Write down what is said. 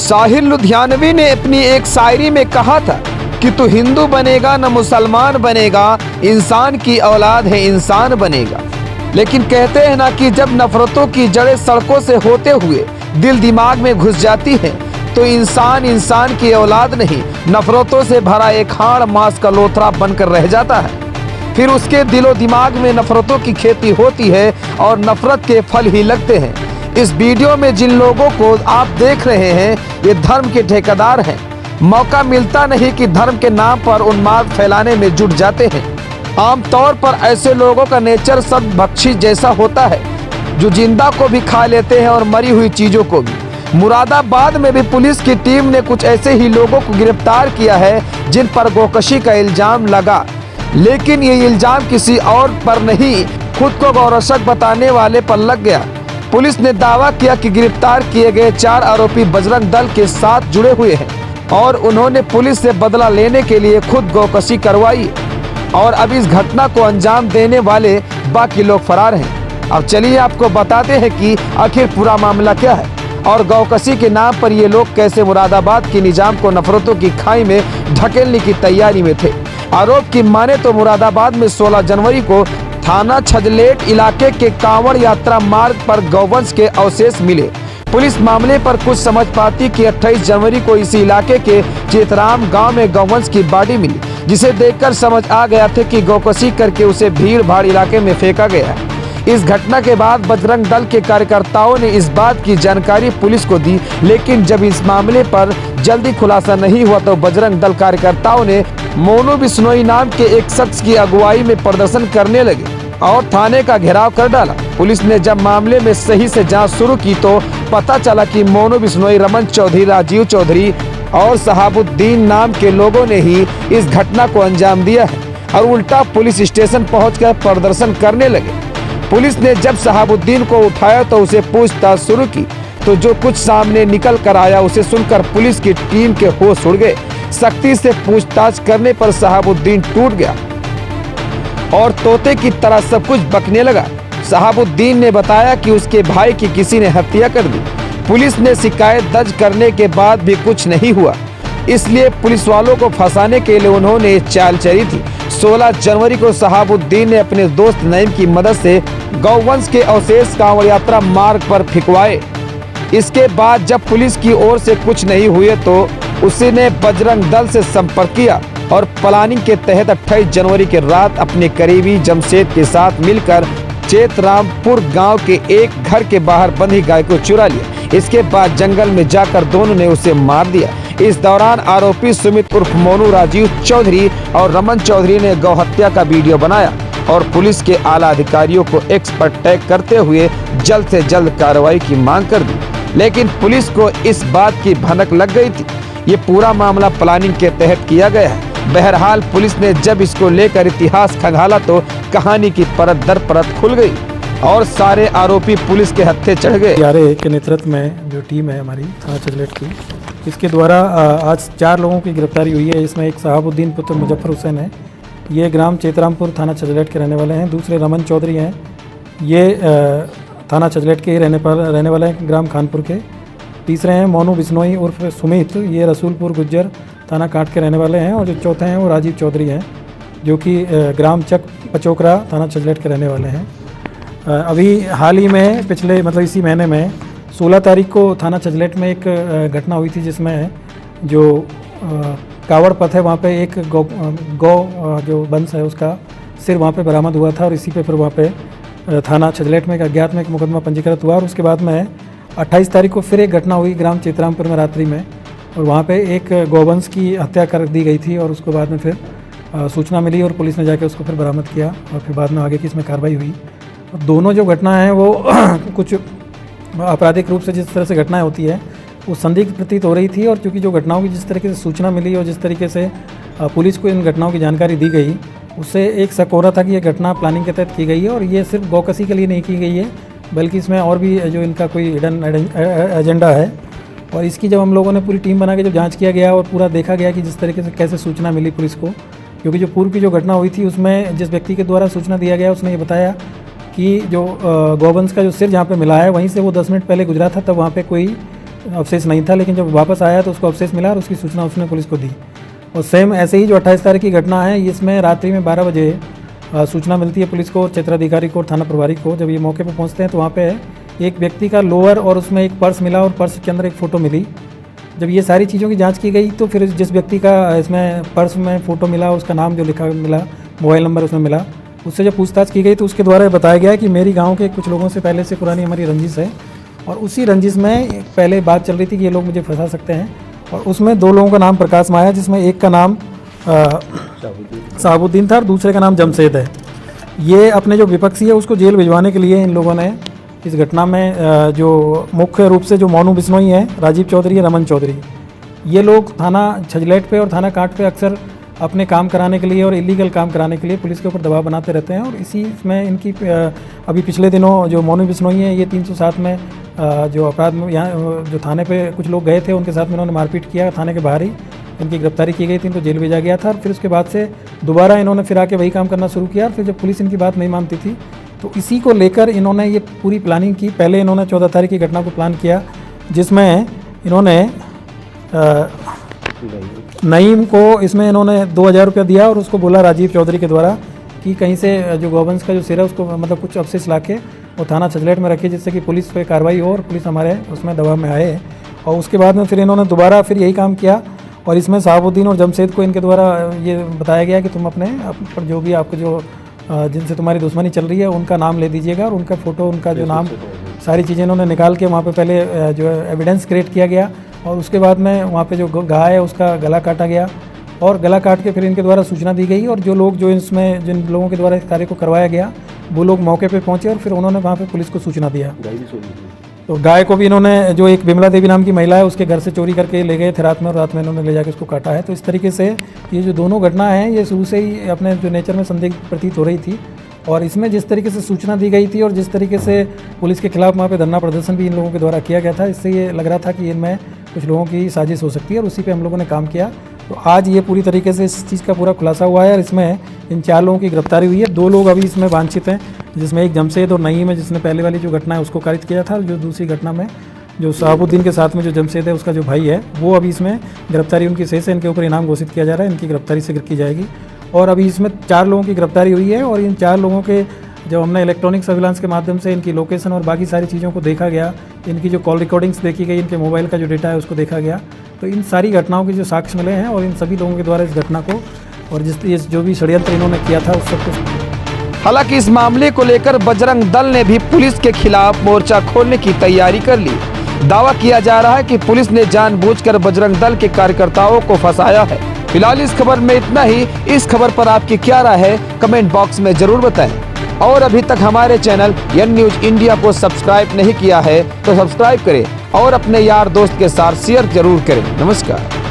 साहिर लुधियानवी ने अपनी एक शायरी में कहा था कि तू हिंदू बनेगा न मुसलमान बनेगा, इंसान की औलाद है इंसान बनेगा। लेकिन कहते हैं ना कि जब नफरतों की जड़ें सड़कों से होते हुए दिल दिमाग में घुस जाती है तो इंसान की औलाद नहीं, नफरतों से भरा एक हाड़ मांस का लोथड़ा बनकर रह जाता है। फिर उसके दिलो दिमाग में नफरतों की खेती होती है और नफरत के फल ही लगते हैं। इस वीडियो में जिन लोगों को आप देख रहे हैं ये धर्म के ठेकेदार हैं। मौका मिलता नहीं कि धर्म के नाम पर उन्माद फैलाने में जुट जाते हैं। आमतौर पर ऐसे लोगों का नेचर सद्भक्षी जैसा होता है जो जिंदा को भी खा लेते हैं और मरी हुई चीजों को भी। मुरादाबाद में भी पुलिस की टीम ने कुछ ऐसे ही लोगों को गिरफ्तार किया है जिन पर गोकशी का इल्जाम लगा, लेकिन ये इल्जाम किसी और पर नहीं, खुद को गौरक्षक बताने वाले पर लग गया। पुलिस ने दावा किया कि गिरफ्तार किए गए 4 आरोपी बजरंग दल के साथ जुड़े हुए हैं और उन्होंने पुलिस से बदला लेने के लिए खुद गोकशी करवाई और अब इस घटना को अंजाम देने वाले बाकी लोग फरार हैं। अब चलिए आपको बताते हैं कि आखिर पूरा मामला क्या है और गोकशी के नाम पर ये लोग कैसे मुरादाबाद के निजाम को नफरतों की खाई में ढकेलने की तैयारी में थे। आरोप की माने तो मुरादाबाद में 16 जनवरी को थाना छजलेट इलाके के कांवड़ यात्रा मार्ग पर गौवंश के अवशेष मिले। पुलिस मामले पर कुछ समझ पाती कि 28 जनवरी को इसी इलाके के चेतराम गांव में गौवंश की बॉडी मिली, जिसे देखकर समझ आ गया था कि गोकशी करके उसे भीड़ भाड़ इलाके में फेंका गया है। इस घटना के बाद बजरंग दल के कार्यकर्ताओं ने इस बात की जानकारी पुलिस को दी, लेकिन जब इस मामले पर जल्दी खुलासा नहीं हुआ तो बजरंग दल कार्यकर्ताओं ने मोनू बिश्नोई नाम के एक शख्स की अगुवाई में प्रदर्शन करने लगे और थाने का घेराव कर डाला। पुलिस ने जब मामले में सही से जांच शुरू की तो पता चला कि मोनू बिश्नोई, रमन चौधरी, राजीव चौधरी और शहाबुद्दीन नाम के लोगों ने ही इस घटना को अंजाम दिया है और उल्टा पुलिस स्टेशन पहुंचकर प्रदर्शन करने लगे। पुलिस ने जब शहाबुद्दीन को उठाया तो उसे पूछताछ शुरू की तो जो कुछ सामने निकल कर आया उसे सुनकर पुलिस की टीम के होश उड़ गए। सख्ती से पूछताछ करने पर शहाबुद्दीन टूट गया और तोते की तरह सब कुछ बकने लगा। शहाबुद्दीन ने बताया कि उसके भाई की किसी ने हत्या कर दी। पुलिस ने शिकायत दर्ज करने के बाद भी कुछ नहीं हुआ, इसलिए पुलिस वालों को फंसाने के लिए उन्होंने चाल चली थी। 16 जनवरी को शहाबुद्दीन ने अपने दोस्त नईम की मदद से गौवंश के अवशेष कांवड़ यात्रा मार्ग पर फेंकवाए। इसके बाद जब पुलिस की ओर से कुछ नहीं हुए तो उसने बजरंग दल से संपर्क किया और प्लानिंग के तहत 28 जनवरी की रात अपने करीबी जमशेद के साथ मिलकर चेतरामपुर गांव के एक घर के बाहर बंधी गाय को चुरा लिया। इसके बाद जंगल में जाकर दोनों ने उसे मार दिया। इस दौरान आरोपी सुमित उर्फ मोनू, राजीव चौधरी और रमन चौधरी ने गौ हत्या का वीडियो बनाया और पुलिस के आला अधिकारियों को एक्स पर टैग करते हुए जल्द से जल्द कार्रवाई की मांग कर दी, लेकिन पुलिस को इस बात की भनक लग गई थी। ये पूरा मामला प्लानिंग के तहत किया गया है। बहरहाल पुलिस ने जब इसको लेकर इतिहास खंगाला तो कहानी की परत दर परत खुल गई और सारे आरोपी पुलिस के हत्थे चढ़ गए। यारे के नेतृत्व में जो टीम है हमारी थाना छजलेट की, इसके द्वारा आज 4 लोगों की गिरफ्तारी हुई है। इसमें एक शहाबुद्दीन पुत्र मुजफ्फर हुसैन है, ये ग्राम चेतरामपुर थाना छजलेट के रहने वाले हैं। दूसरे रमन चौधरी हैं, ये थाना छजलेट के ही रहने वाले हैं, ग्राम खानपुर के। तीसरे हैं मोनू बिश्नोई उर्फ सुमित, ये रसूलपुर गुज्जर थाना काट के रहने वाले हैं। और जो चौथे हैं वो राजीव चौधरी हैं, जो कि ग्राम चक पचोकरा थाना छजलेट के रहने वाले हैं। अभी हाल ही में पिछले इसी महीने में 16 तारीख को थाना छजलेट में एक घटना हुई थी जिसमें जो कावड़ पथ है वहाँ पे एक गौ जो वंश है उसका सिर वहाँ पे बरामद हुआ था और इसी पे फिर वहाँ पे थाना छजलेट में एक अज्ञात में एक मुकदमा पंजीकृत हुआ। और उसके बाद में 28 तारीख को फिर एक घटना हुई ग्राम चेतरामपुर में रात्रि में, और वहाँ पे एक गौवंश की हत्या कर दी गई थी और उसके बाद में फिर सूचना मिली और पुलिस ने जाके उसको फिर बरामद किया और फिर बाद में आगे की इसमें कार्रवाई हुई। और दोनों जो घटना हैं वो कुछ आपराधिक रूप से जिस तरह से घटनाएं होती है वो संदिग्ध प्रतीत हो रही थी। और क्योंकि जो घटनाओं की जिस तरीके से सूचना मिली और जिस तरीके से पुलिस को इन घटनाओं की जानकारी दी गई, उससे एक शक हो रहा था कि ये घटना प्लानिंग के तहत की गई है और ये सिर्फ गौकशी के लिए नहीं की गई है, बल्कि इसमें और भी जो इनका कोई हिडन एजेंडा है। और इसकी जब हम लोगों ने पूरी टीम बना के जब जांच किया गया और पूरा देखा गया कि जिस तरीके से कैसे सूचना मिली पुलिस को, क्योंकि जो पूर्व की जो घटना हुई थी उसमें जिस व्यक्ति के द्वारा सूचना दिया गया उसने ये बताया कि जो गौवंश का जो सिर जहाँ पे मिला है वहीं से वो 10 मिनट पहले गुजरा था, तब वहाँ पे कोई अवशेष नहीं था, लेकिन जब वापस आया तो उसको अवशेष मिला और उसकी सूचना उसने पुलिस को दी। और सेम ऐसे ही जो 28 तारीख की घटना है, इसमें रात्रि में 12 बजे सूचना मिलती है पुलिस को, क्षेत्राधिकारी को और थाना प्रभारी को। जब ये मौके पर पहुँचते हैं तो वहाँ पे एक व्यक्ति का लोअर और उसमें एक पर्स मिला और पर्स के अंदर एक फ़ोटो मिली। जब ये सारी चीज़ों की जांच की गई तो फिर जिस व्यक्ति का इसमें पर्स में फ़ोटो मिला, उसका नाम जो लिखा मिला, मोबाइल नंबर उसमें मिला, उससे जब पूछताछ की गई तो उसके द्वारा बताया गया कि मेरी गांव के कुछ लोगों से पहले से पुरानी हमारी रंजिश है और उसी रंजिश में पहले बात चल रही थी कि ये लोग मुझे फंसा सकते हैं। और उसमें 2 लोगों का नाम प्रकाश में आया, जिसमें एक का नाम साहबुद्दीन था और दूसरे का नाम जमशेद है। ये अपने जो विपक्षी है उसको जेल भिजवाने के लिए इन लोगों ने इस घटना में जो मुख्य रूप से जो मोनू बिश्नोई है, राजीव चौधरी है, रमन चौधरी, ये लोग थाना छजलेट पे और थाना काट पे अक्सर अपने काम कराने के लिए और इलीगल काम कराने के लिए पुलिस के ऊपर दबाव बनाते रहते हैं। और इसी में इनकी अभी पिछले दिनों जो मोनू बिश्नोई है, ये 307 में जो अपराध में यहाँ जो थाने पे कुछ लोग गए थे, उनके साथ में इन्होंने मारपीट किया, थाने के बाहर ही इनकी गिरफ्तारी की गई थी, इनको जेल भेजा गया था। और फिर उसके बाद से दोबारा इन्होंने फिर आके वही काम करना शुरू किया। और फिर जब पुलिस इनकी बात नहीं मानती थी तो इसी को लेकर इन्होंने ये पूरी प्लानिंग की। पहले इन्होंने 14 तारीख की घटना को प्लान किया, जिसमें इन्होंने नईम को इसमें इन्होंने 2000 रुपया दिया और उसको बोला राजीव चौधरी के द्वारा कि कहीं से जो गौवंश का जो सिर है उसको मतलब कुछ अवशेष लाके वो थाना छजलेट में रखे, जिससे कि पुलिस पे कार्रवाई हो और पुलिस हमारे उसमें दबाव में आए। और उसके बाद में फिर इन्होंने दोबारा फिर यही काम किया और इसमें साहबुद्दीन और जमशेद को इनके द्वारा ये बताया गया कि तुम अपने पर जो भी आपको जो जिनसे तुम्हारी दुश्मनी चल रही है उनका नाम ले दीजिएगा और उनका फ़ोटो, उनका जो नाम, सारी चीज़ें इन्होंने निकाल के वहाँ पे पहले जो एविडेंस क्रिएट किया गया। और उसके बाद में वहाँ पे जो गाय है उसका गला काटा गया और गला काट के फिर इनके द्वारा सूचना दी गई। और जो लोग जो इसमें जिन लोगों के द्वारा इस कार्य को करवाया गया वो लोग मौके पे पहुँचे और फिर उन्होंने वहाँ पे पुलिस को सूचना दिया। तो गाय को भी इन्होंने जो एक विमला देवी नाम की महिला है उसके घर से चोरी करके ले गए थे रात में और रात में इन्होंने ले जाकर उसको काटा है। तो इस तरीके से ये जो दोनों घटना हैं ये शुरू से ही अपने जो नेचर में संदिग्ध प्रतीत हो रही थी। और इसमें जिस तरीके से सूचना दी गई थी और जिस तरीके से पुलिस के खिलाफ वहाँ पे धरना प्रदर्शन भी इन लोगों के द्वारा किया गया था, इससे ये लग रहा था कि इनमें कुछ लोगों की साजिश हो सकती है और उसी पे हम लोगों ने काम किया। तो आज ये पूरी तरीके से इस चीज़ का पूरा खुलासा हुआ है और इसमें इन 4 लोगों की गिरफ्तारी हुई है। 2 लोग अभी इसमें वांछित हैं, जिसमें एक जमशेद और नईम है, जिसने पहले वाली जो घटना है उसको कारित किया था। और जो दूसरी घटना में जो साहबुद्दीन के साथ में जो जमशेद है उसका जो भाई है वो अभी इसमें गिरफ्तारी उनकी शेष है, इनके ऊपर इनाम घोषित किया जा रहा है, इनकी गिरफ्तारी शीघ्र की जाएगी। और अभी इसमें 4 लोगों की गिरफ्तारी हुई है और इन 4 लोगों के जब हमने इलेक्ट्रॉनिक सर्विलांस के माध्यम से इनकी लोकेशन और बाकी सारी चीज़ों को देखा गया, इनकी जो कॉल रिकॉर्डिंग्स देखी गई, इनके मोबाइल का जो डेटा है उसको देखा गया, तो इन सारी घटनाओं के जो साक्ष्य मिले हैं और इन सभी लोगों के द्वारा इस घटना को और जिस जो भी षड्यंत्र इन्होंने किया था उस सब कुछ। हालांकि इस मामले को लेकर बजरंग दल ने भी पुलिस के खिलाफ मोर्चा खोलने की तैयारी कर ली। दावा किया जा रहा है कि पुलिस ने जानबूझकर बजरंग दल के कार्यकर्ताओं को फंसाया है। फिलहाल इस खबर में इतना ही। इस खबर पर आपकी क्या राय है कमेंट बॉक्स में जरूर बताएं। और अभी तक हमारे चैनल यन न्यूज इंडिया को सब्सक्राइब नहीं किया है तो सब्सक्राइब करें और अपने यार दोस्त के साथ शेयर जरूर करें। नमस्कार।